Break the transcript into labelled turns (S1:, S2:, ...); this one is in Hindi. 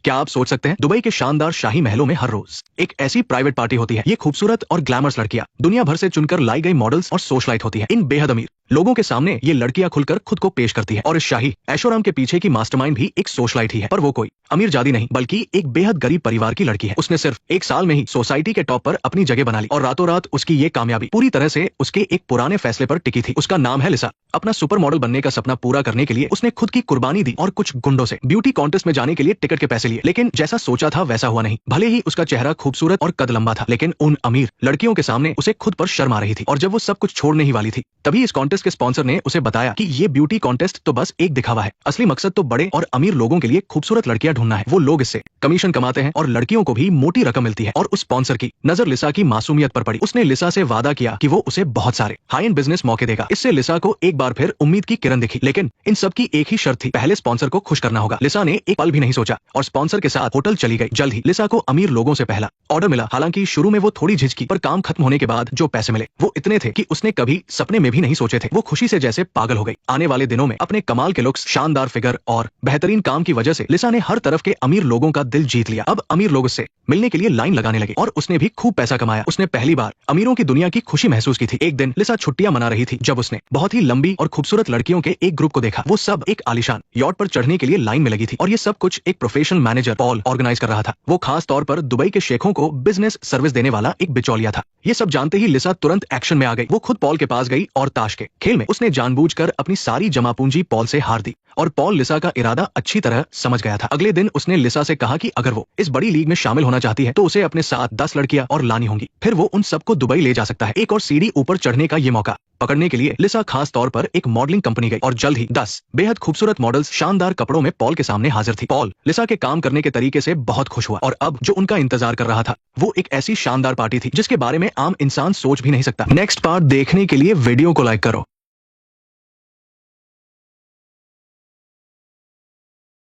S1: क्या आप सोच सकते हैं दुबई के शानदार शाही महलों में हर रोज एक ऐसी प्राइवेट पार्टी होती है। ये खूबसूरत और ग्लैमरस लड़कियां दुनिया भर से चुनकर लाई गई मॉडल्स और सोशलाइट होती हैं। इन बेहद अमीर लोगों के सामने ये लड़कियां खुलकर खुद को पेश करती हैं। और इस शाही ऐशोआराम के पीछे की मास्टरमाइंड भी एक सोशलाइट ही है। पर वो कोई अमीर जादी नहीं बल्कि एक बेहद गरीब परिवार की लड़की है। उसने सिर्फ एक साल में ही सोसाइटी के टॉप पर अपनी जगह बना ली और रातों रात उसकी ये कामयाबी पूरी तरह से उसके एक पुराने फैसले पर टिकी थी। उसका नाम है लिसा। अपना सुपर मॉडल बनने का सपना पूरा करने के लिए उसने खुद की कुर्बानी दी और कुछ गुंडों से ब्यूटी कॉन्टेस्ट में जाने के लिए टिकट के पैसे लिए। लेकिन जैसा सोचा था वैसा हुआ नहीं। भले ही उसका चेहरा खूबसूरत और कद लंबा था, लेकिन उन अमीर लड़कियों के सामने उसे खुद पर शर्म आ रही थी। और जब वो सब कुछ छोड़ने ही वाली थी, तभी इस कॉन्टेस्ट के स्पॉन्सर ने उसे बताया कि ये ब्यूटी कॉन्टेस्ट तो बस एक दिखावा है। असली मकसद तो बड़े और अमीर लोगों के लिए खूबसूरत लड़कियां ढूंढना है। वो लोग इससे कमीशन कमाते हैं और लड़कियों को भी मोटी रकम मिलती है। और उस स्पॉन्सर की नजर लिसा की मासूमियत पर पड़ी। उसने लिसा से वादा किया कि वो उसे बहुत सारे हाई एंड बिजनेस मौके देगा। इससे लिसा को एक बार फिर उम्मीद की किरण दिखी। लेकिन इन सब की एक ही शर्त थी, पहले स्पॉन्सर को खुश करना होगा। लिसा ने एक पल भी नहीं सोचा और स्पॉन्सर के साथ होटल चली गई। जल्द ही लिसा को अमीर लोगों से पहला ऑर्डर मिला। हालांकि शुरू में वो थोड़ी झिझकी, पर काम खत्म होने के बाद जो पैसे मिले वो इतने थे कि उसने कभी सपने में भी नहीं सोचे थे। वो खुशी से जैसे पागल हो गई। आने वाले दिनों में अपने कमाल के लुक्स, शानदार फिगर और बेहतरीन काम की वजह से लिसा ने हर तरफ के अमीर लोगों का दिल जीत लिया। अब अमीर लोग उससे मिलने के लिए लाइन लगाने लगे और उसने भी खूब पैसा कमाया। उसने पहली बार अमीरों की दुनिया की खुशी महसूस की थी। एक दिन लिसा छुट्टियां मना रही थी जब उसने बहुत ही लंबी और खूबसूरत लड़कियों के एक ग्रुप को देखा। वो सब एक आलीशान यॉट पर चढ़ने के लिए लाइन में लगी थी और ये सब कुछ एक प्रोफेशनल मैनेजर पॉल ऑर्गेनाइज कर रहा था। वो खास तौर पर दुबई के शेखों को बिजनेस सर्विस देने वाला एक बिचौलिया था। ये सब जानते ही लिसा तुरंत एक्शन में आ गई। वो खुद पॉल के पास गई और ताश के खेल में उसने जानबूझकर अपनी सारी जमा पूंजी पॉल से हार दी। और पॉल लिसा का इरादा अच्छी तरह समझ गया था। अगले दिन उसने लिसा से कहा कि अगर वो इस बड़ी लीग में शामिल होना चाहती है तो उसे अपने साथ 10 लड़कियां और लानी होंगी। फिर वो उन सबको दुबई ले जा सकता है। एक और सीढ़ी ऊपर चढ़ने का ये मौका पकड़ने के लिए लिसा खास तौर पर एक मॉडलिंग कंपनी गई और जल्द ही 10 बेहद खूबसूरत मॉडल्स शानदार कपड़ों में पॉल के सामने हाजिर थी। पॉल लिसा के काम करने के तरीके से बहुत खुश हुआ और अब जो उनका इंतजार कर रहा था वो एक ऐसी शानदार पार्टी थी जिसके बारे में आम इंसान सोच भी नहीं सकता। नेक्स्ट पार्ट देखने के लिए वीडियो को लाइक करो।